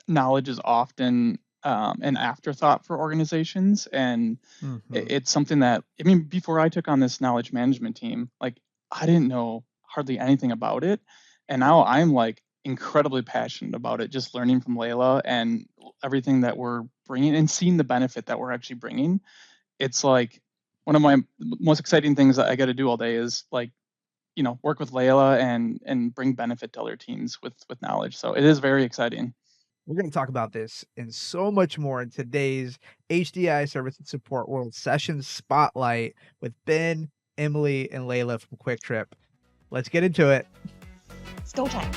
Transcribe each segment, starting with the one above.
knowledge is often an afterthought for organizations, and Hmm. it's something that, I mean, before I took on this knowledge management team, like I didn't know hardly anything about it, and now I'm like incredibly passionate about it. Just learning from Layla and everything that we're bringing and seeing the benefit that we're actually bringing. It's like one of my most exciting things that I got to do all day is like work with Layla and bring benefit to other teams with knowledge. So it is very exciting. We're going to talk about this and so much more in today's HDI Service and Support World Session Spotlight with Ben, Emily, and Layla from Kwik Trip. Let's get into it. It's go time.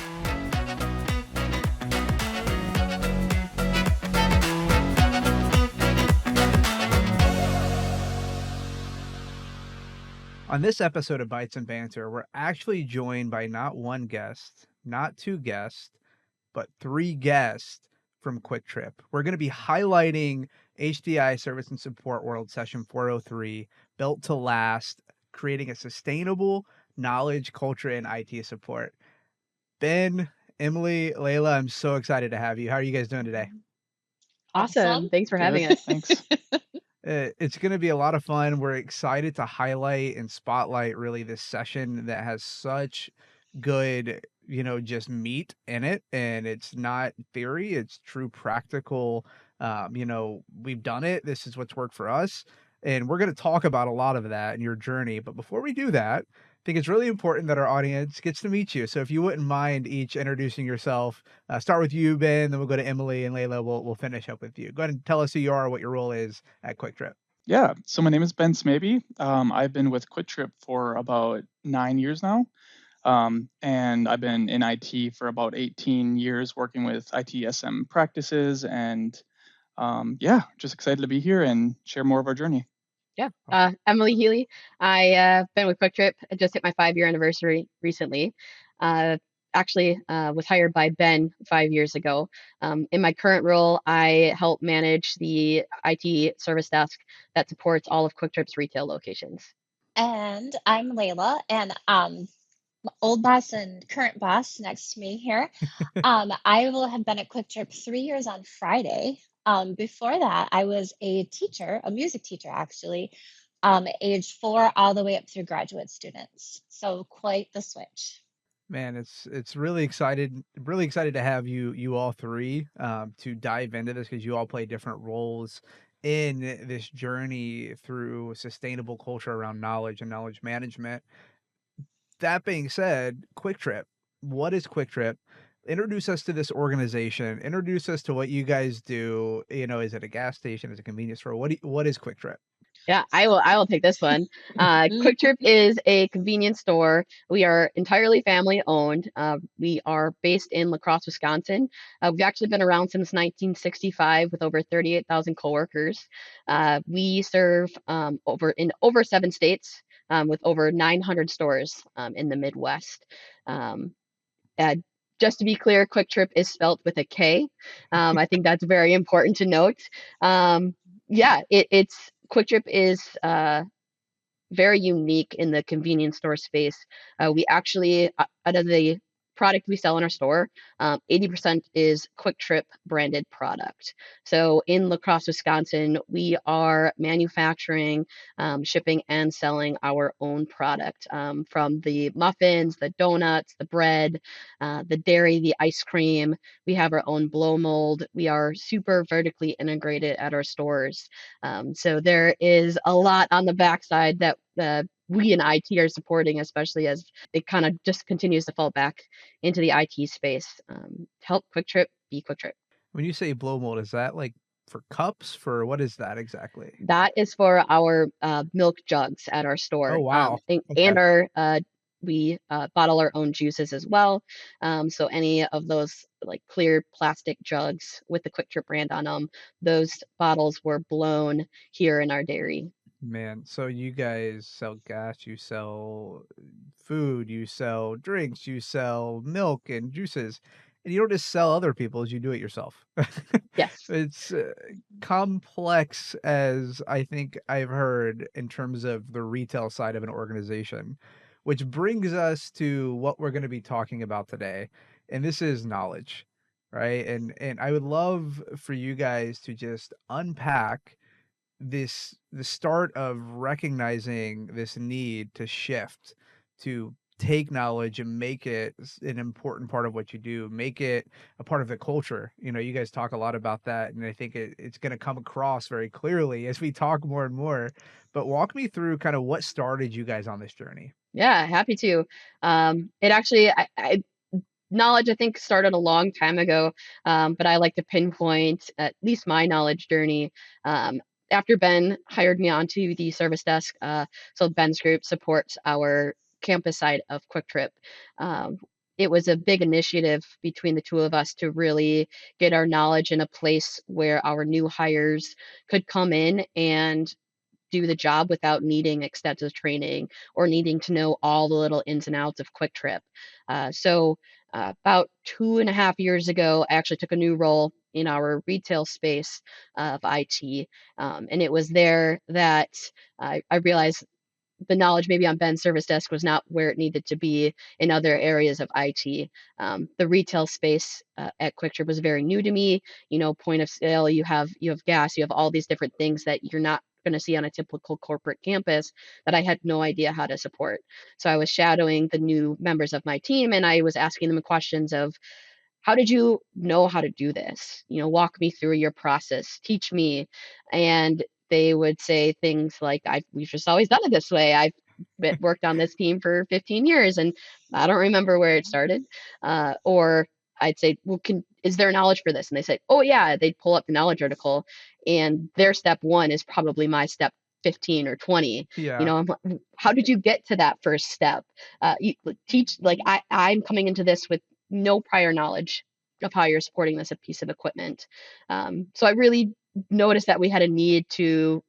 On this episode of Bytes and Banter, we're actually joined by not one guest, not two guests, but three guests from Kwik Trip. We're going to be highlighting HDI Service and Support World Session 403, Built to Last, creating a sustainable knowledge, culture, and IT support. Ben, Emily, Layla, I'm so excited to have you. How are you guys doing today? Awesome. Thanks for having Good. us. Thanks. It's going to be a lot of fun. We're excited to highlight and spotlight really this session that has such good, just meat in it. And it's not theory, it's true practical. We've done it. This is what's worked for us. And we're going to talk about a lot of that in your journey. But before we do that, I think it's really important that our audience gets to meet you. So if you wouldn't mind each introducing yourself, start with you, Ben, then we'll go to Emily and Layla. We'll finish up with you. Go ahead and tell us who you are, what your role is at Kwik Trip. Yeah. So my name is Ben Smaby. I've been with Kwik Trip for about 9 years now. And I've been in IT for about 18 years working with ITSM practices. And yeah, just excited to be here and share more of our journey. Yeah. Emily Healy. Been with Kwik Trip. I just hit my 5-year anniversary recently. Actually, was hired by Ben 5 years ago. In my current role, I help manage the IT service desk that supports all of Kwik Trip's retail locations. And I'm Layla, and old boss and current boss next to me here. I will have been at Kwik Trip 3 years on Friday. Before that, I was a teacher, a music teacher actually, age 4 all the way up through graduate students. So quite the switch. Man, it's really excited to have you all three to dive into this because you all play different roles in this journey through sustainable culture around knowledge and knowledge management. That being said, Kwik Trip, what is Kwik Trip? Introduce us to this organization. Introduce us to what you guys do. Is it a gas station? Is it a convenience store? What is Kwik Trip? Yeah, I will take this one. Kwik Trip is a convenience store. We are entirely family owned. We are based in La Crosse, Wisconsin. We've actually been around since 1965 with over 38,000 coworkers. We serve over 7 states with over 900 stores in the Midwest. Um, uh, just to be clear, Kwik Trip is spelt with a K. I think that's very important to note. Yeah, it's Kwik Trip is very unique in the convenience store space. We actually, out of the product we sell in our store, 80% is Kwik Trip branded product. So in La Crosse, Wisconsin, we are manufacturing, shipping, and selling our own product, from the muffins, the donuts, the bread, the dairy, the ice cream. We have our own blow mold. We are super vertically integrated at our stores. So there is a lot on the backside that we in IT are supporting, especially as it kind of just continues to fall back into the IT space. Help Kwik Trip be Kwik Trip. When you say blow mold, is that like for cups? For what is that exactly? That is for our milk jugs at our Oh store, wow. Okay. and our we bottle our own juices as well. So any of those like clear plastic jugs with the Kwik Trip brand on them, those bottles were blown here in our dairy. Man, so you guys sell gas, you sell food, you sell drinks, you sell milk and juices, and you don't just sell other people's, you do it yourself. Yes. It's complex as I think I've heard in terms of the retail side of an organization, which brings us to what we're going to be talking about today. And this is knowledge. right? And I would love for you guys to just unpack the start of recognizing this need to shift, to take knowledge and make it an important part of what you do, make it a part of the culture. You guys talk a lot about that, and I think it's going to come across very clearly as we talk more and more. But walk me through kind of what started you guys on this journey. Yeah, happy to. It actually, knowledge I think started a long time ago, but I like to pinpoint at least my knowledge journey. After Ben hired me onto the service desk, so Ben's group supports our campus side of Kwik Trip. Um, it was a big initiative between the two of us to really get our knowledge in a place where our new hires could come in and do the job without needing extensive training or needing to know all the little ins and outs of Kwik Trip. About 2.5 years ago, I actually took a new role in our retail space of IT. And it was there that I realized the knowledge maybe on Ben's service desk was not where it needed to be in other areas of IT. The retail space at Kwik Trip was very new to me. Point of sale, you have gas, you have all these different things that you're not going to see on a typical corporate campus that I had no idea how to support. So I was shadowing the new members of my team, and I was asking them questions of, how did you know how to do this? Walk me through your process, teach me. And they would say things like, we've just always done it this way. I've worked on this team for 15 years and I don't remember where it started. Or I'd say, well, is there knowledge for this? And they say, oh yeah, they'd pull up the knowledge article and their step one is probably my step 15 or 20. Yeah. I'm like, how did you get to that first step? You teach, like I'm coming into this with no prior knowledge of how you're supporting this a piece of equipment. So I really noticed that we had a need to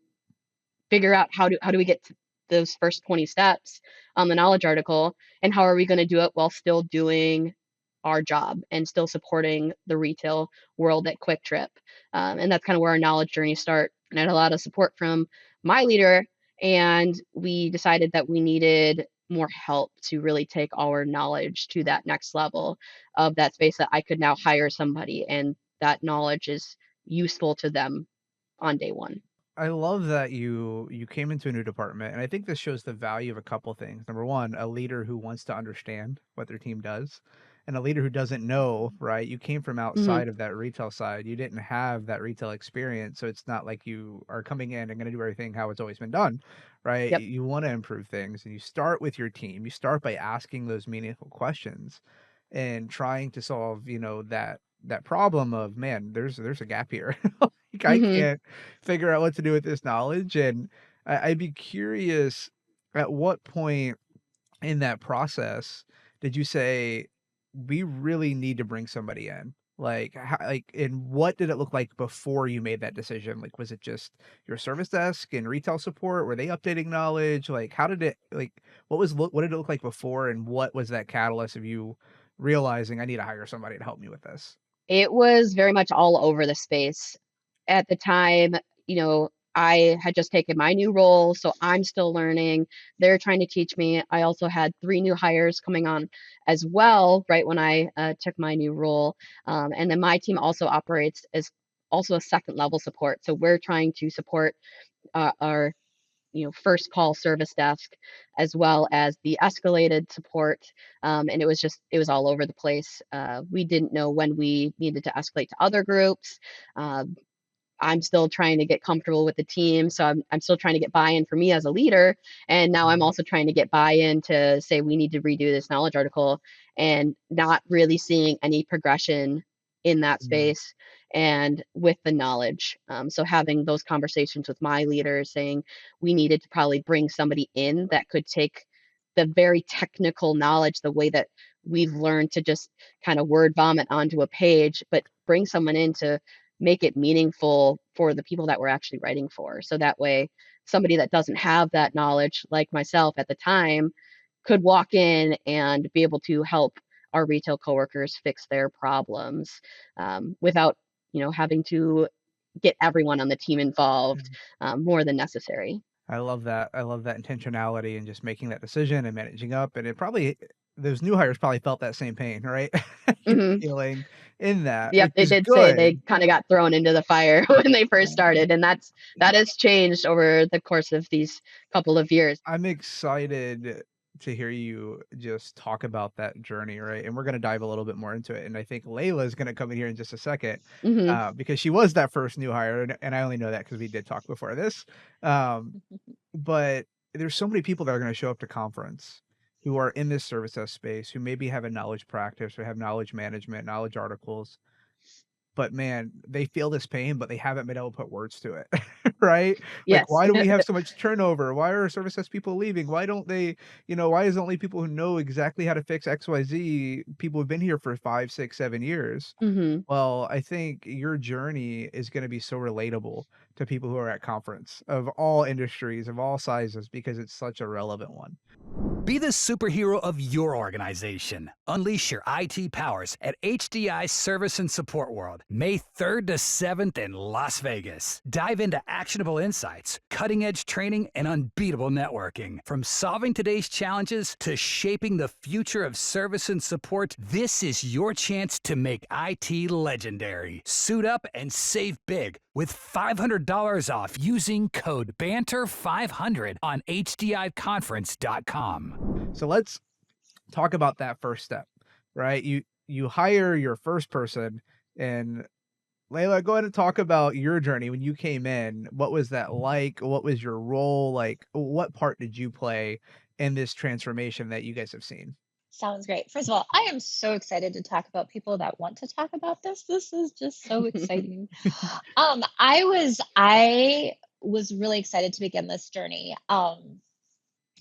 figure out how do we get to those first 20 steps on the knowledge article, and how are we going to do it while still doing our job and still supporting the retail world at Kwik Trip. And that's kind of where our knowledge journey start. And I had a lot of support from my leader, and we decided that we needed more help to really take our knowledge to that next level of that space, that I could now hire somebody and that knowledge is useful to them on day one. I love that you came into a new department, and I think this shows the value of a couple things. Number one, a leader who wants to understand what their team does, and a leader who doesn't know, right? You came from Mhm. outside of that retail side. You didn't have that retail experience, so it's not like you are coming in and going to do everything how it's always been done, right? Yep. You want to improve things, and you start with your team. You start by asking those meaningful questions and trying to solve, that problem of, man, there's a gap here. Like, I Mhm. can't figure out what to do with this knowledge. And I'd be curious, at what point in that process did you say, we really need to bring somebody in? Like, and what did it look like before you made that decision? Like, was it just your service desk and retail support? Were they updating knowledge? Like, how did it, like, what did it look like before? And what was that catalyst of you realizing, I need to hire somebody to help me with this? It was very much all over the space. At the time, I had just taken my new role, so I'm still learning. They're trying to teach me. I also had 3 new hires coming on as well, right when I took my new role. And then my team also operates as also a second level support. So we're trying to support our first call service desk as well as the escalated support. And it was all over the place. We didn't know when we needed to escalate to other groups. um, I'm still trying to get comfortable with the team, so I'm still trying to get buy-in for me as a leader, and now I'm Mhm. also trying to get buy-in to say we need to redo this knowledge article, and not really seeing any progression in that Mhm. space and with the knowledge. So having those conversations with my leaders, saying we needed to probably bring somebody in that could take the very technical knowledge, the way that we've learned to just kind of word vomit onto a page, but bring someone in to make it meaningful for the people that we're actually writing for. So that way, somebody that doesn't have that knowledge, like myself at the time, could walk in and be able to help our retail coworkers fix their problems, without, having to get everyone on the team involved, more than necessary. I love that. I love that intentionality and just making that decision and managing up. And it probably, those new hires probably felt that same pain, right? Hmm. Feeling in that, Yep, which they is did say they good. kind of got thrown into the fire when they first started, and that has changed over the course of these couple of years. I'm excited to hear you just talk about that journey, right? And we're gonna dive a little bit more into it. And I think Layla is gonna come in here in just a second, Hmm. because she was that first new hire, and I only know that because we did talk before this. Um, but there's so many people that are gonna show up to conference who are in this service desk space, who maybe have a knowledge practice or have knowledge management, knowledge articles, but man, they feel this pain, but they haven't been able to put words to it, right? Like, Yes. why do we have so much turnover? Why are service desk people leaving? Why don't they, why is it only people who know exactly how to fix XYZ people who've been here for 5, 6, 7 years? Hmm. Well, I think your journey is going to be so relatable to people who are at conference of all industries, of all sizes, because it's such a relevant one. Be the superhero of your organization. Unleash your IT powers at HDI Service and Support World, May 3rd to 7th in Las Vegas. Dive into actionable insights, cutting-edge training, and unbeatable networking. From solving today's challenges to shaping the future of service and support, this is your chance to make IT legendary. Suit up and save big with $500 off using code BANTER500 on HDIconference.com. So let's talk about that first step, right? You hire your first person, and Layla, go ahead and talk about your journey when you came in. What was that like? What was your role? Like, what part did you play in this transformation that you guys have seen? Sounds great. First of all, I am so excited to talk about people that want to talk about this. This is just so exciting. I was really excited to begin this journey.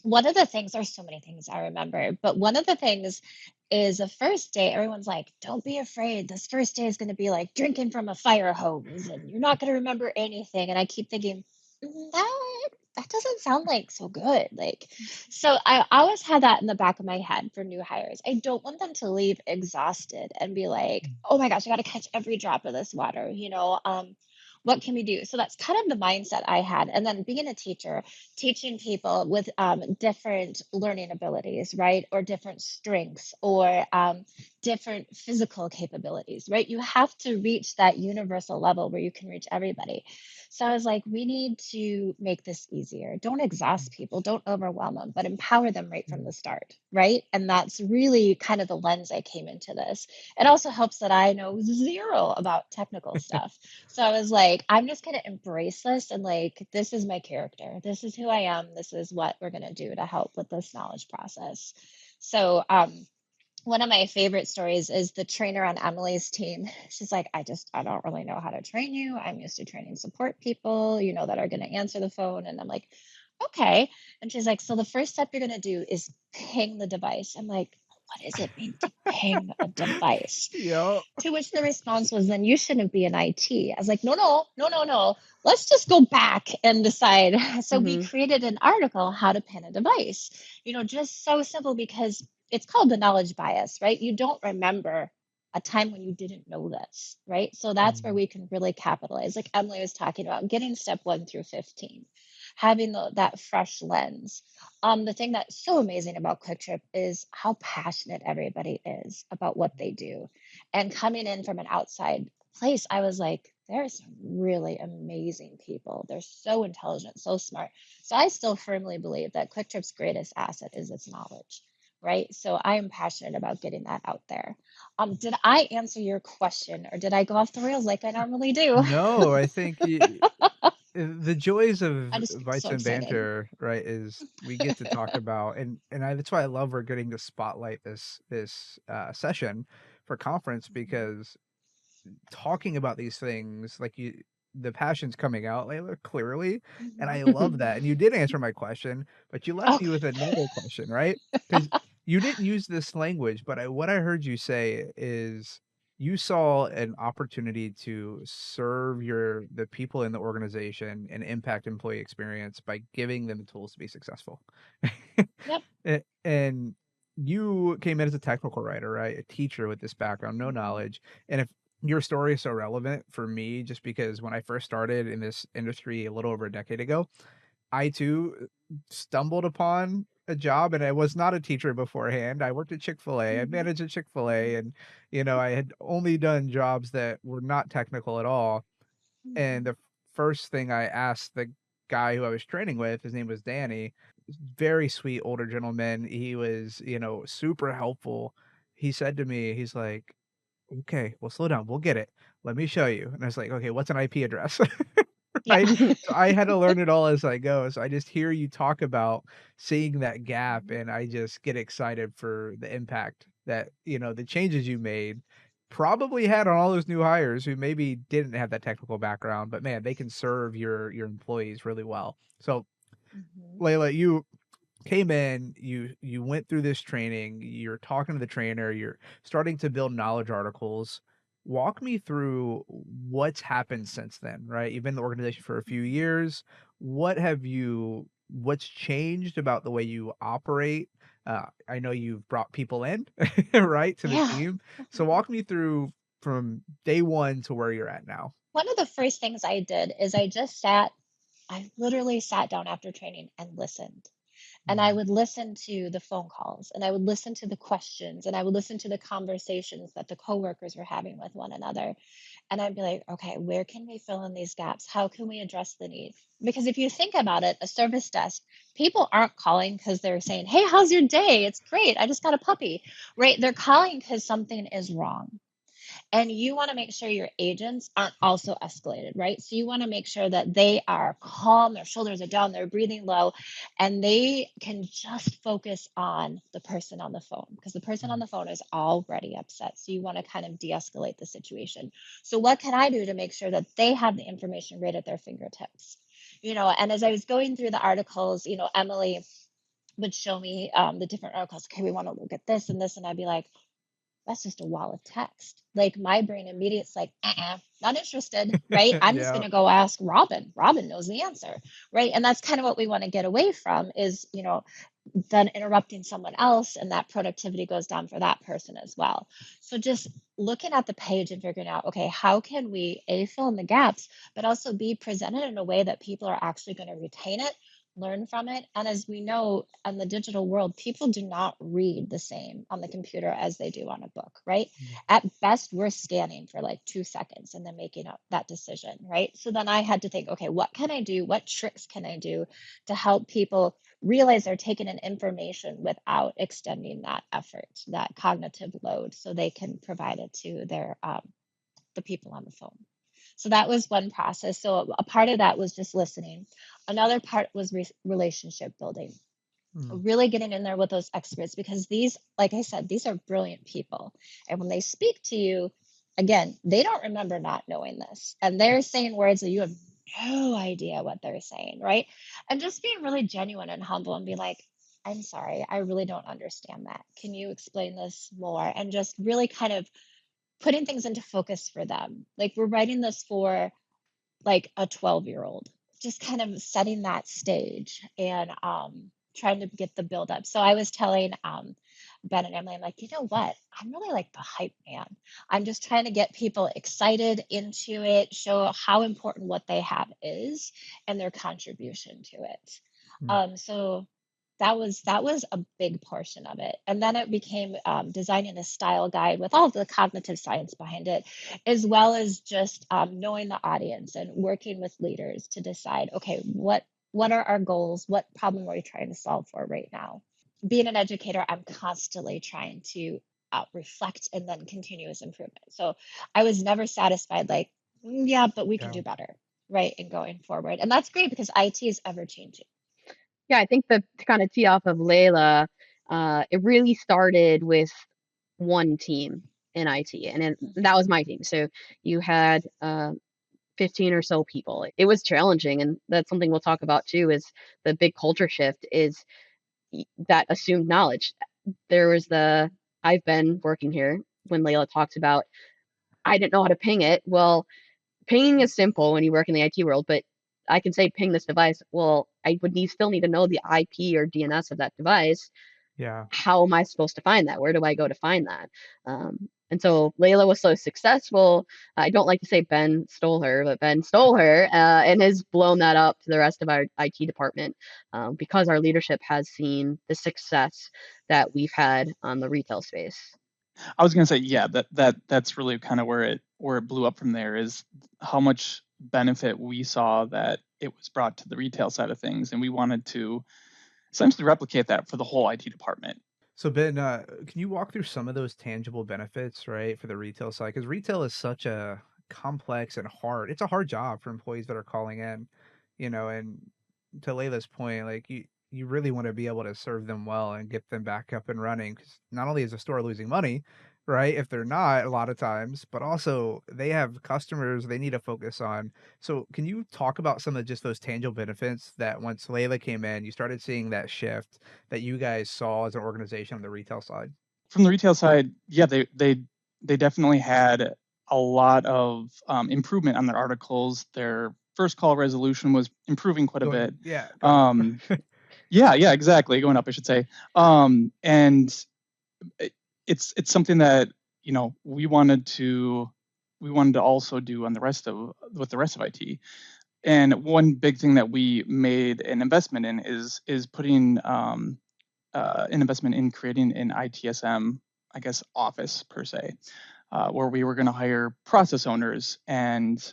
One of the things, there's so many things I remember, but one of the things is the first day, everyone's like, don't be afraid. This first day is going to be like drinking from a fire hose and you're not going to remember anything. And I keep thinking, that doesn't sound like so good. Like, so I always had that in the back of my head for new hires. I don't want them to leave exhausted and be like, oh my gosh, I got to catch every drop of this water, what can we do? So that's kind of the mindset I had. And then being a teacher, teaching people with different learning abilities, right? Or different strengths or different physical capabilities, right? You have to reach that universal level where you can reach everybody. So I was like, we need to make this easier. Don't exhaust people, don't overwhelm them, but empower them right from the start, right? And that's really kind of the lens I came into this. It also helps that I know zero about technical stuff. So I was like, I'm just going to embrace this and like, this is my character. This is who I am. This is what we're going to do to help with this knowledge process. So, one of my favorite stories is the trainer on Emily's team. She's like, I don't really know how to train you. I'm used to training support people, that are going to answer the phone. And I'm like, okay. And she's like, so the first step you're going to do is ping the device. I'm like, what does it mean to ping a device? Yeah. To which the response was, then you shouldn't be in IT. I was like, no. Let's just go back and decide. So we Hmm. created an article, how to pin a device, just so simple because it's called the knowledge bias, right? You don't remember a time when you didn't know this, right? So that's where we can really capitalize. Like Emily was talking about, getting step 1 through 15, having that fresh lens. The thing that's so amazing about Kwik Trip is how passionate everybody is about what they do. And coming in from an outside place, I was like, there are some really amazing people. They're so intelligent, so smart. So I still firmly believe that Kwik Trip's greatest asset is its knowledge, right? So I am passionate about getting that out there. Did I answer your question or did I go off the rails like I normally do? No, I think the joys of I just get Bytes so and excited. Banter, right, is we get to talk about, that's why I love we're getting to spotlight this session for conference, because talking about these things, like, the passion's coming out, Layla, clearly, and I love that. And you did answer my question, but you left Oh, me with another question, right? Because you didn't use this language, but what I heard you say is you saw an opportunity to serve the people in the organization and impact employee experience by giving them the tools to be successful. yep. And you came in as a technical writer, right? A teacher with this background, no Mhm. knowledge. And if your story is so relevant for me, just because when I first started in this industry a little over a decade ago, I too stumbled upon a job, and I was not a teacher beforehand. I worked at Chick-fil-A. I managed a Chick-fil-A, and I had only done jobs that were not technical at all. And the first thing I asked the guy who I was training with, his name was Danny, very sweet older gentleman. He was, super helpful. He said to me, he's like, "Okay, well, slow down. We'll get it. Let me show you." And I was like, "Okay, what's an IP address?" Yeah. Right? So I had to learn it all as I go. So I just hear you talk about seeing that gap, and I just get excited for the impact that, the changes you made probably had on all those new hires who maybe didn't have that technical background, but man, they can serve your employees really well. So, Mhm. Layla, you came in, you went through this training, you're talking to the trainer, you're starting to build knowledge articles. Walk me through what's happened since then, right? You've been in the organization for a few years. What's changed about the way you operate? I know you've brought people in, right, to the Yeah. team. So walk me through from day one to where you're at now. One of the first things I did is I literally sat down after training and listened. And I Mhm. would listen to the phone calls, and I would listen to the questions, and I would listen to the conversations that the coworkers were having with one another. And I'd be like, okay, where can we fill in these gaps? How can we address the need? Because if you think about it, a service desk, people aren't calling because they're saying, hey, how's your day? It's great. I just got a puppy, right? They're calling because something is wrong. And you want to make sure your agents aren't also escalated, right? So you want to make sure that they are calm, their shoulders are down, they're breathing low, and they can just focus on the person on the phone because the person on Mhm. the phone is already upset. So you want to kind of de escalate the situation. So, what can I do to make sure that they have the information right at their fingertips? And as I was going through the articles, Emily would show me the different articles. Okay, we want to look at this and this. And I'd be like, that's just a wall of text. Like my brain immediately it's like, not interested, right? I'm just Yeah. gonna go ask Robin. Robin knows the answer, right? And that's kind of what we want to get away from is, then interrupting someone else and that productivity goes down for that person as well. So just looking at the page and figuring out, okay, how can we A, fill in the gaps, but also be presented in a way that people are actually going to retain it, learn from it. And as we know in the digital world, people do not read the same on the computer as they do on a book, right? Mhm. At best, we're scanning for like 2 seconds and then making up that decision, right? So then I had to think, okay, what can I do? What tricks can I do to help people realize they're taking in information without extending that effort, that cognitive load, so they can provide it to their the people on the phone. So that was one process. So a part of that was just listening. Another part was relationship building, Mhm. really getting in there with those experts because these, like I said, these are brilliant people. And when they speak to you, again, they don't remember not knowing this. And they're saying words that you have no idea what they're saying, right? And just being really genuine and humble and be like, I'm sorry, I really don't understand that. Can you explain this more? And just really kind of putting things into focus for them. Like we're writing this for like a 12-year-old, just kind of setting that stage and trying to get the build up. So I was telling Ben and Emily, I'm like, you know what? I'm really like the hype man. I'm just trying to get people excited into it, show how important what they have is and their contribution to it. Mhm. So that was a big portion of it, and then it became designing a style guide with all of the cognitive science behind it, as well as just knowing the audience and working with leaders to decide, okay, what are our goals? What problem are we trying to solve for right now? Being an educator, I'm constantly trying to reflect and then continuous improvement. So I was never satisfied, like, yeah, but we can Yeah. do better, right? And going forward. And that's great because IT is ever changing. Yeah, I think that to kind of tee off of Layla, it really started with one team in IT, and that was my team. So you had 15 or so people. It was challenging, and that's something we'll talk about too. Is the big culture shift is that assumed knowledge. There was the I've been working here when Layla talks about I didn't know how to ping it. Well, pinging is simple when you work in the IT world, but I can say ping this device. Well, I would still need to know the IP or DNS of that device. Yeah. How am I supposed to find that? Where do I go to find that? And so Layla was so successful. I don't like to say Ben stole her, but Ben stole her and has blown that up to the rest of our IT department because our leadership has seen the success that we've had on the retail space. I was gonna say, yeah, that's really kind of where it blew up from there, is how much benefit we saw that it was brought to the retail side of things, and we wanted to essentially replicate that for the whole IT department. So Ben, can you walk through some of those tangible benefits, right, for the retail side? Because retail is such a complex and hard. It's a hard job for employees that are calling in, and to Layla's point, like you really want to be able to serve them well and get them back up and running. Because not only is the store losing money, right, if they're not a lot of times, but also they have customers they need to focus on. So can you talk about some of just those tangible benefits that once Layla came in, you started seeing that shift that you guys saw as an organization on the retail side? From the retail side, yeah, they definitely had a lot of improvement on their articles. Their first call resolution was improving quite a bit. Going up. Yeah, exactly, going up, I should say. And it's something that we wanted to also do on the rest of IT. And one big thing that we made an investment in is putting an investment in creating an ITSM, I guess, office per se, where we were going to hire process owners. And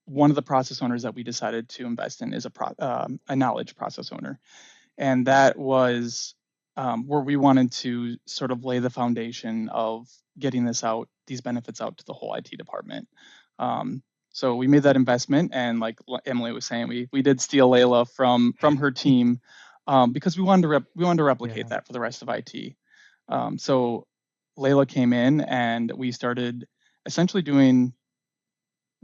one of the process owners that we decided to invest in is a knowledge process owner. And that was where we wanted to sort of lay the foundation of getting these benefits out to the whole IT department. So we made that investment, and like Emily was saying, we did steal Layla from her team because we wanted to replicate that for the rest of IT. So Layla came in, and we started essentially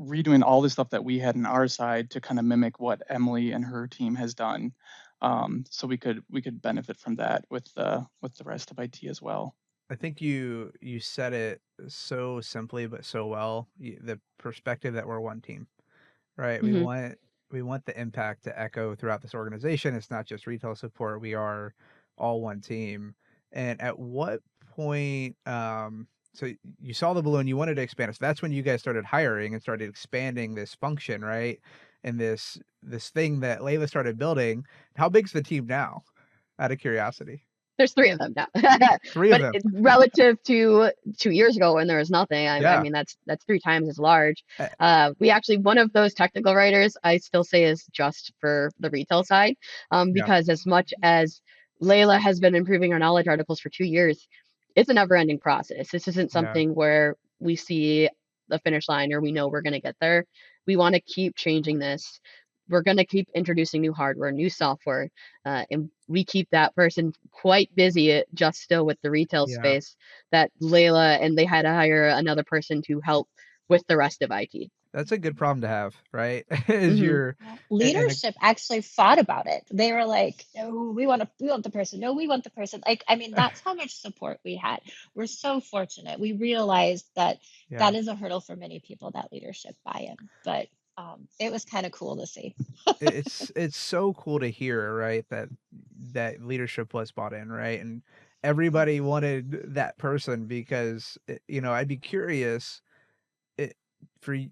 redoing all the stuff that we had on our side to kind of mimic what Emily and her team has done. So we could benefit from that with the rest of IT as well. I think you said it so simply but so well. The perspective that we're one team, right? Mm-hmm. We want the impact to echo throughout this organization. It's not just retail support. We are all one team. And at what point, so you saw the balloon, you wanted to expand it. So that's when you guys started hiring and started expanding this function, right? And this thing that Layla started building. How big's the team now? Out of curiosity. There's 3 of them now. Three of But them. relative to 2 years ago when there was nothing, I Yeah. mean, that's 3 times as large. We actually, one of those technical writers, I still say is just for the retail side, because as much as Layla has been improving our knowledge articles for 2 years, it's a never-ending process. This isn't something where we see the finish line or we know we're going to get there. We want to keep changing this. We're going to keep introducing new hardware, new software, and we keep that person quite busy just still with the retail Yeah. space that Layla, and they had to hire another person to help with the rest of IT. That's a good problem to have, right? Is Mhm. your Leadership actually fought about it. They were like, "No, we want the person. No, we want the person." Like, I mean, that's how much support we had. We're so fortunate. We realized that that is a hurdle for many people, that leadership buy-in. But it was kind of cool to see. it's so cool to hear, right? That leadership was bought in, right? And everybody wanted that person because I'd be curious it for y-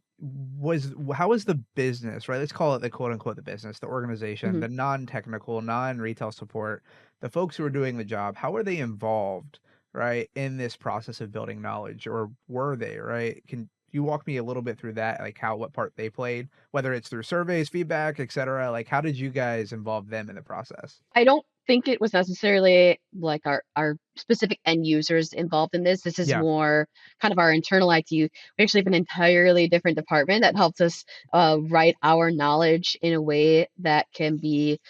was how was the business, right? Let's call it the quote unquote the business, the organization, Mhm. the non-technical, non-retail support, the folks who are doing the job. How are they involved, right, in this process of building knowledge, or were they, right? Can you walk me a little bit through that, like what part they played, whether it's through surveys, feedback, etc. Like how did you guys involve them in the process? I don't think it was necessarily like our specific end users involved in this. This is Yeah. more kind of our internal IT. We actually have an entirely different department that helps us write our knowledge in a way that can be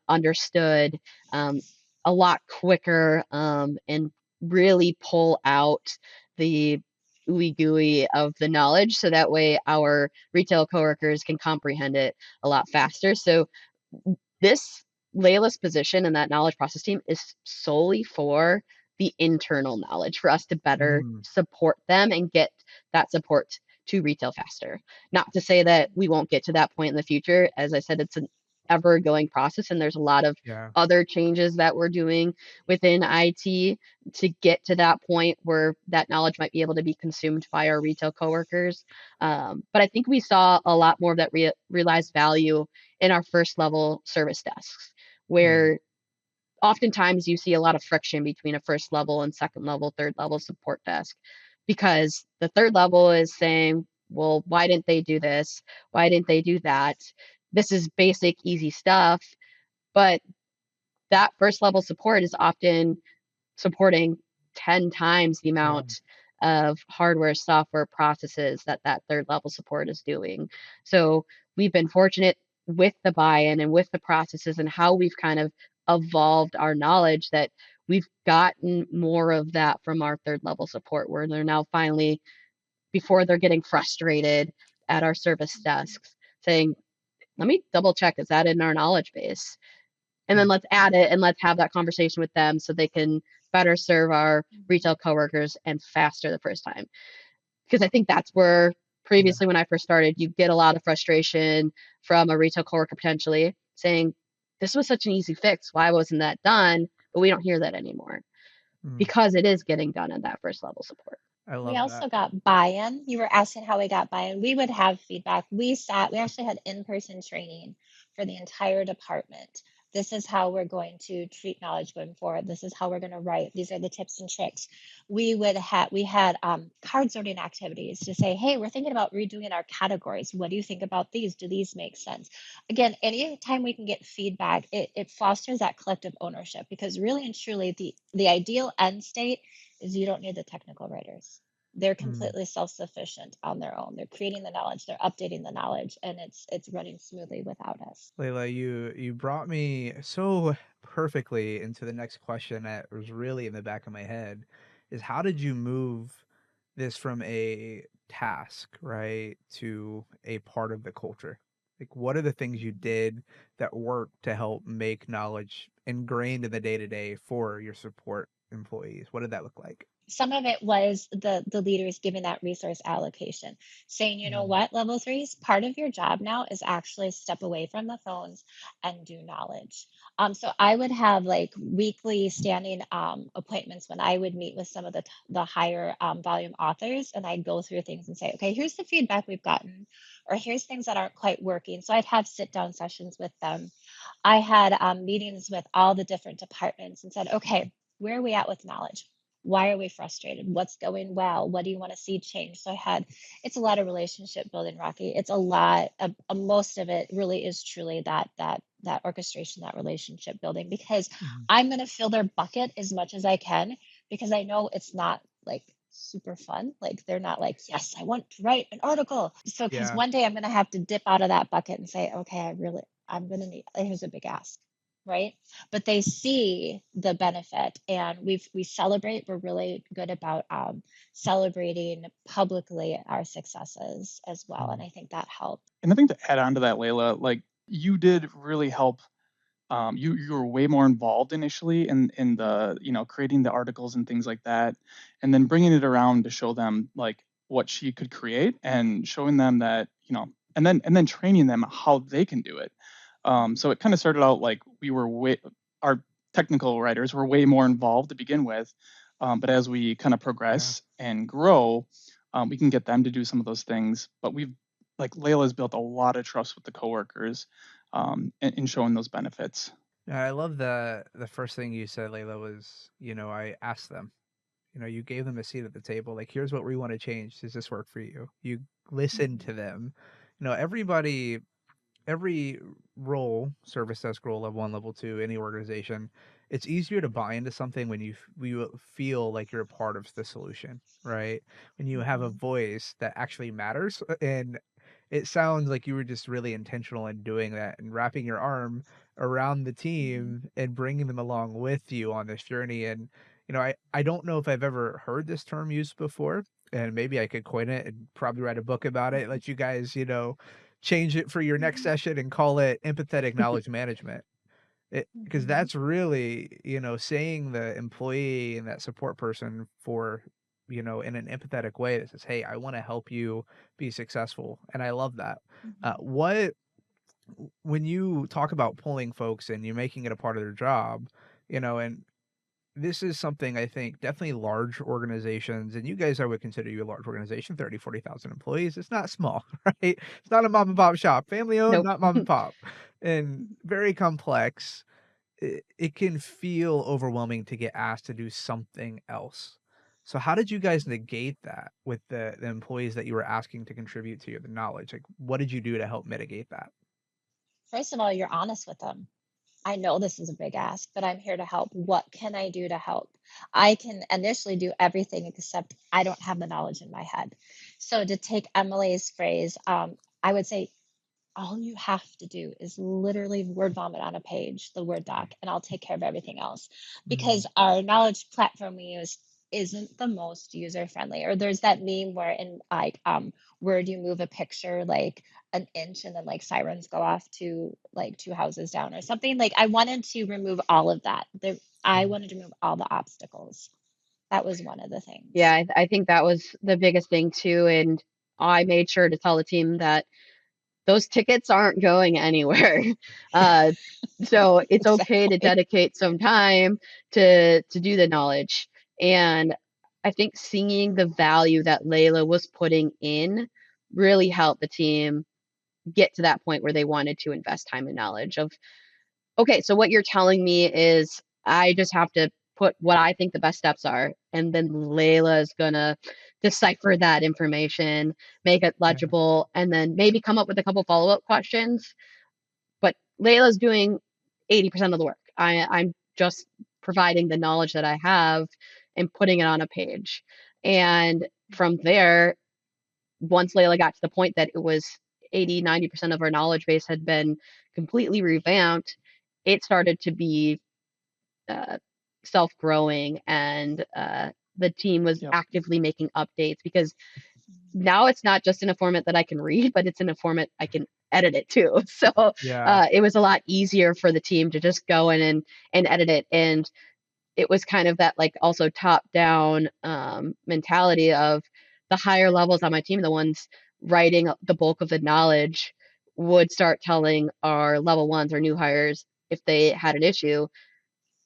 understood a lot quicker and really pull out the ooey gooey of the knowledge so that way our retail coworkers can comprehend it a lot faster. So this Layla's position in that knowledge process team is solely for the internal knowledge for us to better Mm. support them and get that support to retail faster. Not to say that we won't get to that point in the future. As I said, it's ever going process, and there's a lot of Yeah. other changes that we're doing within IT to get to that point where that knowledge might be able to be consumed by our retail coworkers. But I think we saw a lot more of that realized value in our first level service desks, Mm. where oftentimes you see a lot of friction between a first level and second level, third level support desk, because the third level is saying, well, why didn't they do this? Why didn't they do that? This is basic, easy stuff. But that first level support is often supporting 10 times the Yeah. amount of hardware, software processes that that third level support is doing. So we've been fortunate with the buy-in and with the processes and how we've kind of evolved our knowledge that we've gotten more of that from our third level support, where they're now finally, before they're getting frustrated at our service desks, saying, let me double check, is that in our knowledge base? And then Mm. let's add it and let's have that conversation with them so they can better serve our retail coworkers and faster the first time. Because I think that's where Yeah. previously when I first started, you get a lot of frustration from a retail coworker potentially saying, this was such an easy fix. Why wasn't that done? But we don't hear that anymore Mm. because it is getting done at that first level support. I We love that. also got buy-in. You were asking how we got buy-in. We would have feedback. We actually had in-person training for the entire department. This is how we're going to treat knowledge going forward. This is how we're going to write. These are the tips and tricks. We had card sorting activities to say, hey, we're thinking about redoing our categories. What do you think about these? Do these make sense? Again, anytime we can get feedback, it fosters that collective ownership, because really and truly the ideal end state is you don't need the technical writers. They're Mm. completely self-sufficient on their own. They're creating the knowledge, they're updating the knowledge, and it's running smoothly without us. Layla, you brought me so perfectly into the next question that was really in the back of my head, is how did you move this from a task, right, to a part of the culture? Like, what are the things you did that worked to help make knowledge ingrained in the day to day for your support employees? What did that look like? Some of it was the leaders giving that resource allocation, saying, you know Mm. what, level threes, part of your job now is actually step away from the phones and do knowledge. So I would have like weekly standing appointments when I would meet with some of the higher volume authors, and I'd go through things and say, okay, here's the feedback we've gotten, or here's things that aren't quite working. So I'd have sit down sessions with them. I had meetings with all the different departments and said, okay, where are we at with knowledge? Why are we frustrated? What's going well? What do you want to see change? So it's a lot of relationship building, Rocky. It's a lot of, most of it really is truly that orchestration, that relationship building, because Mhm. I'm going to fill their bucket as much as I can, because I know it's not like super fun. Like they're not like, yes, I want to write an article. So, because Yeah. one day I'm going to have to dip out of that bucket and say, okay, I'm going to need, here's a big ask, right? But they see the benefit, and we celebrate. We're really good about celebrating publicly our successes as well, and Mm. I think that helped. And I think to add on to that, Layla, like you did really help. You were way more involved initially in the creating the articles and things like that, and then bringing it around to show them like what she could create and showing them that and then training them how they can do it. So it kind of started out like our technical writers were way more involved to begin with, but as we kind of Yeah. progress and grow, we can get them to do some of those things. But like Layla's built a lot of trust with the coworkers in showing those benefits. Yeah, I love the first thing you said, Layla, was, I asked them, you gave them a seat at the table. Like, here's what we want to change. Does this work for you? You listened to them. Every role, service desk role, level one, level two, any organization, it's easier to buy into something when you feel like you're a part of the solution, right? When you have a Mhm. voice that actually matters. And it sounds like you were just really intentional in doing that and wrapping your arm around the Mhm. team and bringing them along with you on this journey. And, I don't know if I've ever heard this term used before, and maybe I could coin it and probably write a book about it, let you guys, change it for your next Mhm. session and call it empathetic knowledge management. Because Mhm. that's really, saying the employee and that support person for, in an empathetic way that says, hey, I want to help you be successful. And I love that. Mhm. What when you talk about pulling folks and you making it a part of their job, and this is something I think definitely large organizations, and you guys, I would consider you a large organization, 30, 40,000 employees. It's not small, right? It's not a mom and pop shop, family owned, Nope. not mom and pop, and very complex. It can feel overwhelming to get asked to do something else. So how did you guys negate that with the employees that you were asking to contribute to the knowledge? Like, what did you do to help mitigate that? First of all, you're honest with them. I know this is a big ask, but I'm here to help. What can I do to help? I can initially do everything except I don't have the knowledge in my head. So to take Emily's phrase, I would say all you have to do is literally word vomit on a page, the Word doc, and I'll take care of everything else. Mm, Because our knowledge platform we use isn't the most user friendly. Or there's that meme where in like Word you move a picture like an inch and then like sirens go off to like two houses down or something. Like I wanted to remove all of that. I mm, wanted to remove all the obstacles. That was one of the Yeah, things. I think that was the biggest thing too. And I made sure to tell the team that those tickets aren't going anywhere. Yeah, Uh, so it's okay to exactly. dedicate some time to do the knowledge. And I think seeing the value that Layla was putting in really helped the team get to that point where they wanted to invest time and knowledge of, okay, so what you're telling me is I just have to put what I think the best steps are, and then Layla is gonna decipher that information, make it yeah. legible, and then maybe come up with a couple follow-up questions. But Layla's doing 80% of the work. I'm just providing the knowledge that I have and putting it on a page. And from there, once Layla got to the point that it was 80, 90% of our knowledge base had been completely revamped, it started to be uh, self growing, and the team was Yep. actively making updates because now it's not just in a format that I can read, but it's in a format I can edit it too. So Yeah. it was a lot easier for the team to just go in and edit it. And it was kind of that like also top down mentality of the higher levels on my team, the ones writing the bulk of the knowledge, would start telling our level ones or new hires if they had an issue,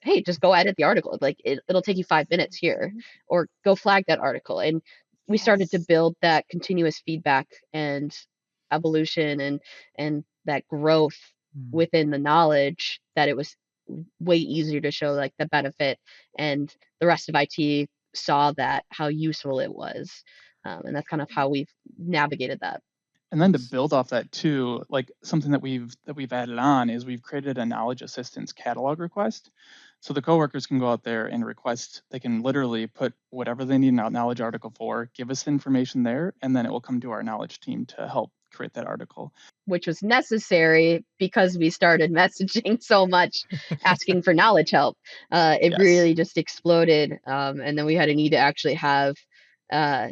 hey, just go edit the article. Like it'll take you 5 minutes here, Mhm. or go flag that article. And we started to Yes. build that continuous feedback and evolution and that growth Mm. within the knowledge, that it was way easier to show like the benefit, and the rest of IT saw that how useful it was. And that's kind of how we've navigated that. And then to build off that too, like something that we've added on is we've created a knowledge assistance catalog request. So the coworkers can go out there and request, they can literally put whatever they need a knowledge article for, give us the information there, and then it will come to our knowledge team to help create that article. Which was necessary because we started messaging so much asking for knowledge help. It Yes. really just exploded. And then we had a need to actually have uh,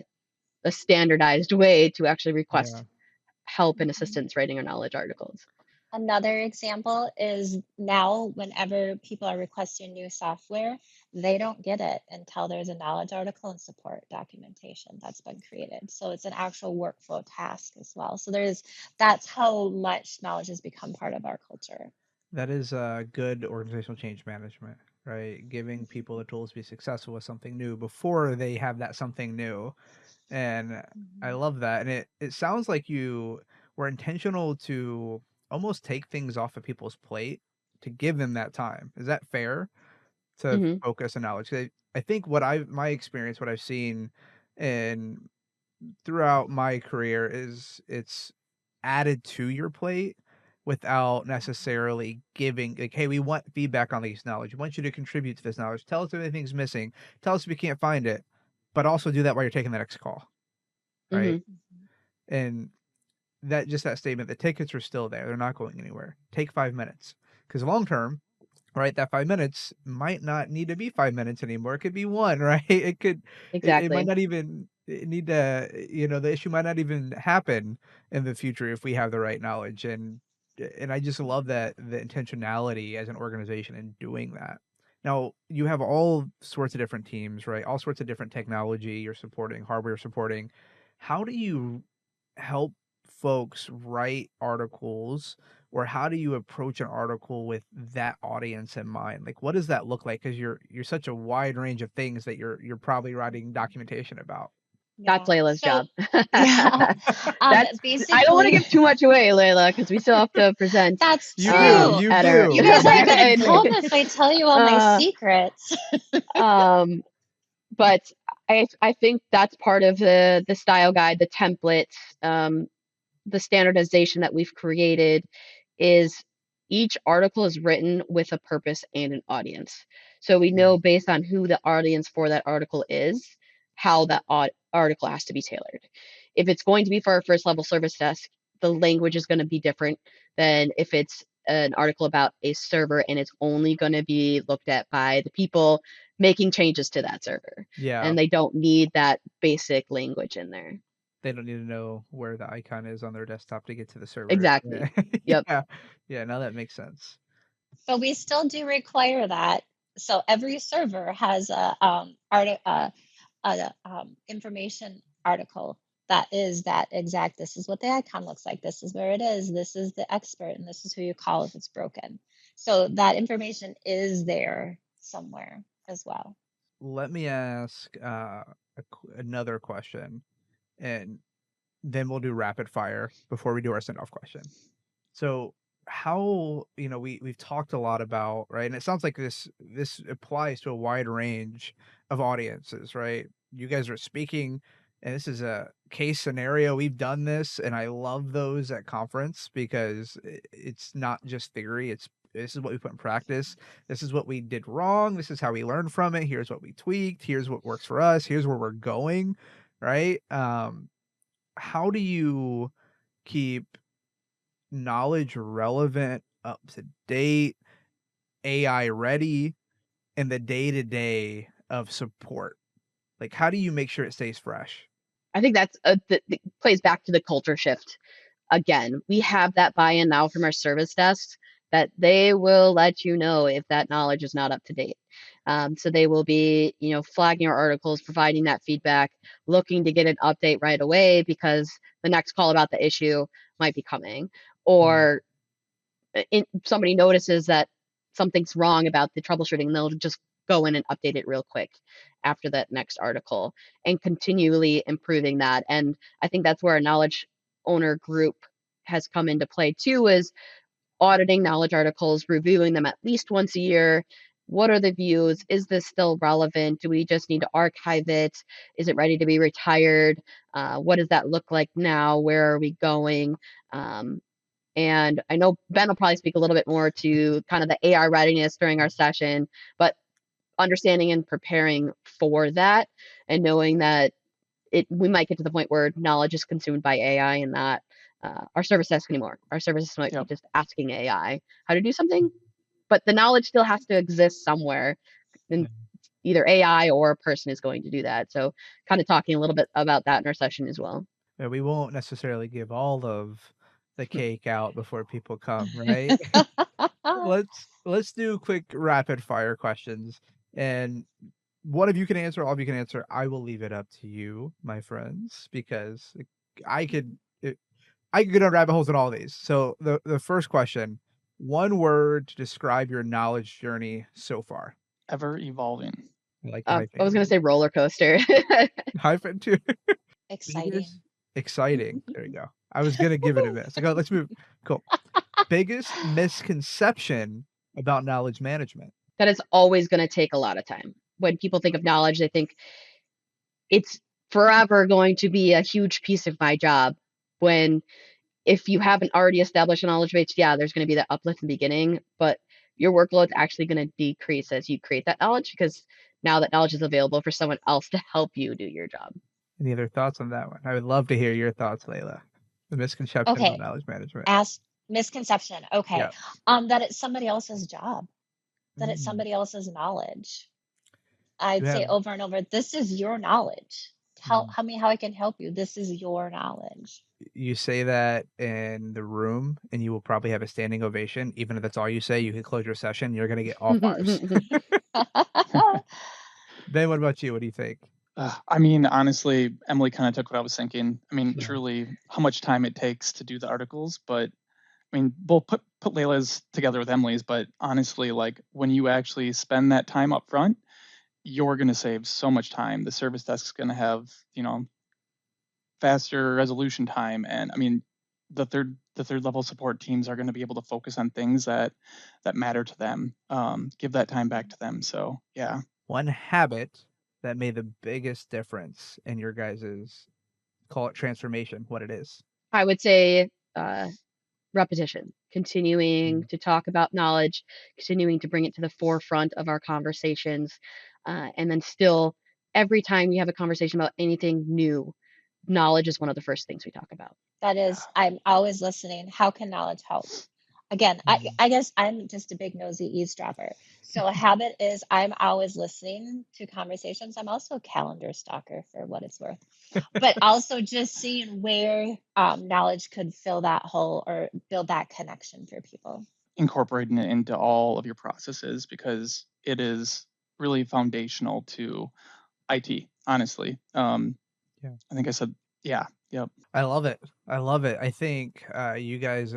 a standardized way to actually Yeah. request help and Mhm. assistance writing our knowledge articles. Another example is now, whenever people are requesting new software, they don't get it until there's a knowledge article and support documentation that's been created. So it's an actual workflow task as well. So that's how much knowledge has become part of our culture. That is good organizational change management, right? Giving people the tools to be successful with something new before they have that something new. And I Mhm. love that. And it sounds like you were intentional to almost take things off of people's plate to give them that time. Is that fair? To Hmm. focus on knowledge? 'Cause I think my experience, what I've seen and throughout my career is it's added to your plate without necessarily giving like, hey, we want feedback on these knowledge. We want you to contribute to this knowledge. Tell us if anything's missing. Tell us if you can't find it. But also do that while you're taking the next call. Right. Hmm. Mhm. And that statement, the tickets are still there. They're not going anywhere. Take 5 minutes. Because long term, right, that 5 minutes might not need to be 5 minutes anymore. It could be one, right? It might Exactly. not even need to, the issue might not even happen in the future if we have the right knowledge. And I just love that the intentionality as an organization in doing that. Now, you have all sorts of different teams, right? All sorts of different technology you're supporting, hardware supporting. How do you help folks write articles, or how do you approach an article with that audience in mind? Like, what does that look like? Because you're such a wide range of things that you're probably writing documentation about. That's Yeah. Layla's So job. yeah. That's I don't want to Basically, give too much away, Layla, because we still have to present that's You do, true. you at our do. You guys aren't gonna and, come if I tell you all my uh, secrets. um but I think that's part of the style guide, the templates, the standardization that we've created is each article is written with a purpose and an audience. So we know based on who the audience for that article is, how that article has to be tailored. If it's going to be for our first level service desk, the language is going to be different than if it's an article about a server and it's only going to be looked at by the people making changes to that server. Yeah, And they don't need that basic language in there. they don't need to know where the icon is on their desktop to get to the server. Exactly. Yeah. Yep. Yeah. Yeah, now that makes sense. But we still do require that. So every server has information article that is that exact. This is what the icon looks like. This is where it is. This is the expert, and this is who you call if it's broken. So that information is there somewhere as well. Let me ask another question, and then we'll do rapid fire before we do our send off question. So how, we've talked a lot about, right? And it sounds like this applies to a wide range of audiences, right? You guys are speaking, and this is a case scenario. We've done this, and I love those at conference because it's not just theory. This is what we put in practice. This is what we did wrong. This is how we learned from it. Here's what we tweaked. Here's what works for us. Here's where we're going, right? How do you keep knowledge relevant, up to date, AI ready in the day-to-day of support? Like, how do you make sure it stays fresh? I think that's that plays back to the culture shift. Again, we have that buy-in now from our service desks that they will let you know if that knowledge is not up to date. So they will be, flagging our articles, providing that feedback, looking to get an update right away because the next call about the issue might be coming, or somebody notices that something's wrong about the troubleshooting, and they'll just go in and update it real quick after that next article and continually improving that. And I think that's where a knowledge owner group has come into play too, is auditing knowledge articles, reviewing them at least once a year. What are the views? Is this still relevant? Do we just need to archive it? Is it ready to be retired? What does that look like now? Where are we going? And I know Ben will probably speak a little bit more to kind of the AI readiness during our session, but understanding and preparing for that and knowing that we might get to the point where knowledge is consumed by AI and not our service desk anymore. Our services might be just asking AI how to do something, but the knowledge still has to exist somewhere, and either AI or a person is going to do that. So kind of talking a little bit about that in our session as well. We won't necessarily give all of the cake out before people come, right? Let's do quick rapid fire questions, and one of you can answer, all of you can answer. I will leave it up to you, my friends, because I could go down rabbit holes in all these. So the first question: one word to describe your knowledge journey so far. Ever evolving. I was going to say roller coaster. Hyphen too. Exciting. Exciting. There you go. I was gonna give it a miss. Let's move. Cool. Biggest misconception about knowledge management. That it's always going to take a lot of time. When people think of knowledge, they think it's forever going to be a huge piece of my job. When if you haven't already established a knowledge base, yeah, there's going to be that uplift in the beginning, but your workload's actually going to decrease as you create that knowledge because now that knowledge is available for someone else to help you do your job. Any other thoughts on that one? I would love to hear your thoughts, Layla. The misconception about knowledge management. Misconception. Okay. Yeah. That it's somebody else's job. That it's somebody else's knowledge. I'd say over and over, this is your knowledge. Tell me how I can help you. This is your knowledge. You say that in the room, and you will probably have a standing ovation. Even if that's all you say, you can close your session. You're going to get all fives. Ben, what about you? What do you think? I mean, honestly, Emily kind of took what I was thinking. I mean, Yeah. truly, how much time it takes to do the articles, but I mean, we'll put Layla's together with Emily's, but honestly, like when you actually spend that time up front, you're going to save so much time. The service desk's going to have, faster resolution time, and I mean, the third level support teams are going to be able to focus on things that matter to them. Give that time back to them. So yeah. One habit that made the biggest difference in your guys's, call it transformation, what it is. I would say repetition, continuing to talk about knowledge, continuing to bring it to the forefront of our conversations, and then still, every time we have a conversation about anything new, knowledge is one of the first things we talk about. That is, I'm always listening. How can knowledge help? Again, I guess I'm just a big nosy eavesdropper. So a habit is I'm always listening to conversations. I'm also a calendar stalker for what it's worth, but also just seeing where knowledge could fill that hole or build that connection for people. Incorporating it into all of your processes because it is really foundational to IT, honestly. Yeah. I think I said, yeah, yep. I love it. I love it. I think you guys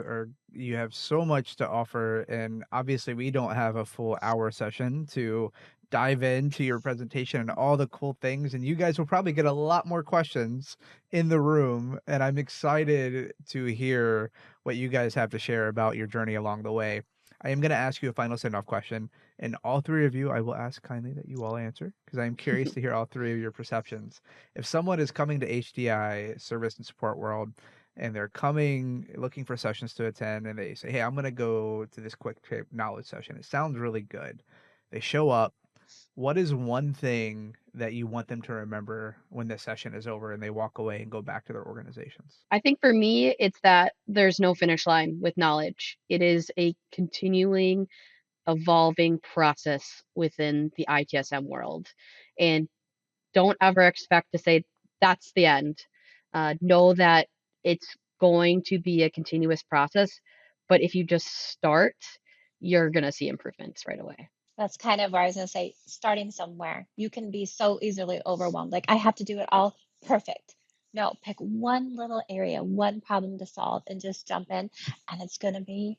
you have so much to offer, and obviously we don't have a full hour session to dive into your presentation and all the cool things, and you guys will probably get a lot more questions in the room, and I'm excited to hear what you guys have to share about your journey along the way. I am going to ask you a final send-off question, and all three of you, I will ask kindly that you all answer because I'm curious to hear all three of your perceptions. If someone is coming to HDI Service and Support World and they're coming looking for sessions to attend and they say, hey, I'm going to go to this Kwik Trip knowledge session. It sounds really good. They show up. What is one thing that you want them to remember when the session is over and they walk away and go back to their organizations? I think for me, it's that there's no finish line with knowledge. It is a continuing, evolving process within the ITSM world. And don't ever expect to say that's the end. Know that it's going to be a continuous process, but if you just start, you're going to see improvements right away. That's kind of where I was going to say, starting somewhere. You can be so easily overwhelmed. Like, I have to do it all perfect. No, pick one little area, one problem to solve, and just jump in. And it's gonna be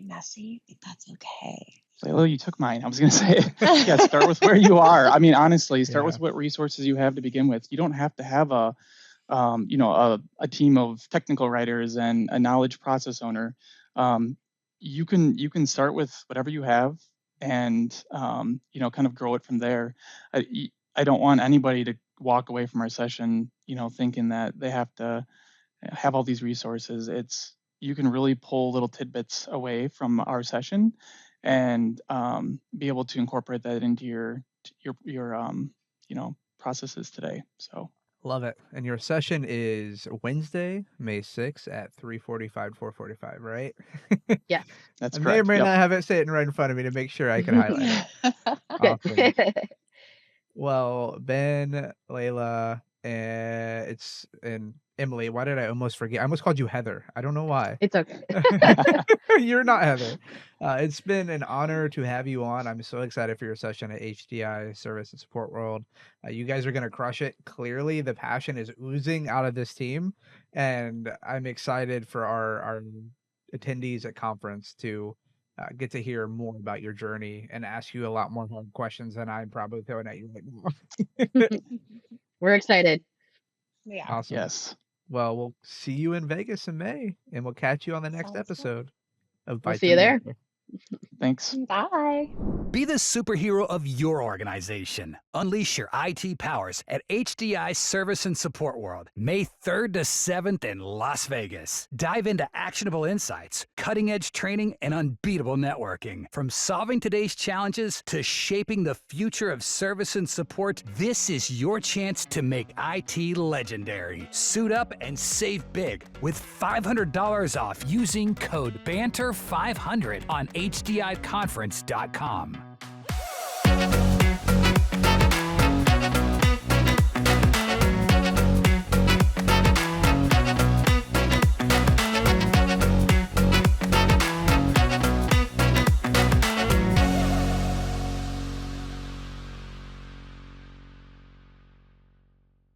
messy, but that's okay. Layla, you took mine. I was going to say, yeah, start with where you are. I mean, honestly, start with what resources you have to begin with. You don't have to have a team of technical writers and a knowledge process owner. You can start with whatever you have and kind of grow it from there. I don't want anybody to walk away from our session, thinking that they have to have all these resources. You can really pull little tidbits away from our session and be able to incorporate that into your processes today. So. Love it. And your session is Wednesday, May 6th at 3:45, 4:45, right? Yes. That's I correct. may or may not have it sitting right in front of me to make sure I can highlight it. Awesome. Well, Ben, Layla, and Emily, why did I almost forget? I almost called you Heather. I don't know why. It's okay. You're not Heather. It's been an honor to have you on. I'm so excited for your session at HDI Service and Support World. You guys are going to crush it. Clearly, the passion is oozing out of this team, and I'm excited for our attendees at conference to get to hear more about your journey and ask you a lot more hard questions than I'm probably throwing at you right now. We're excited. Yeah. Awesome. Yes. Well, we'll see you in Vegas in May, and we'll catch you on the next Sounds good. episode of Bytes We'll see you and there. Banter. Thanks. Bye. Be the superhero of your organization. Unleash your IT powers at HDI Service and Support World, May 3rd to 7th in Las Vegas. Dive into actionable insights, cutting-edge training, and unbeatable networking. From solving today's challenges to shaping the future of service and support, this is your chance to make IT legendary. Suit up and save big with $500 off using code BANTER500 on HDIconference.com.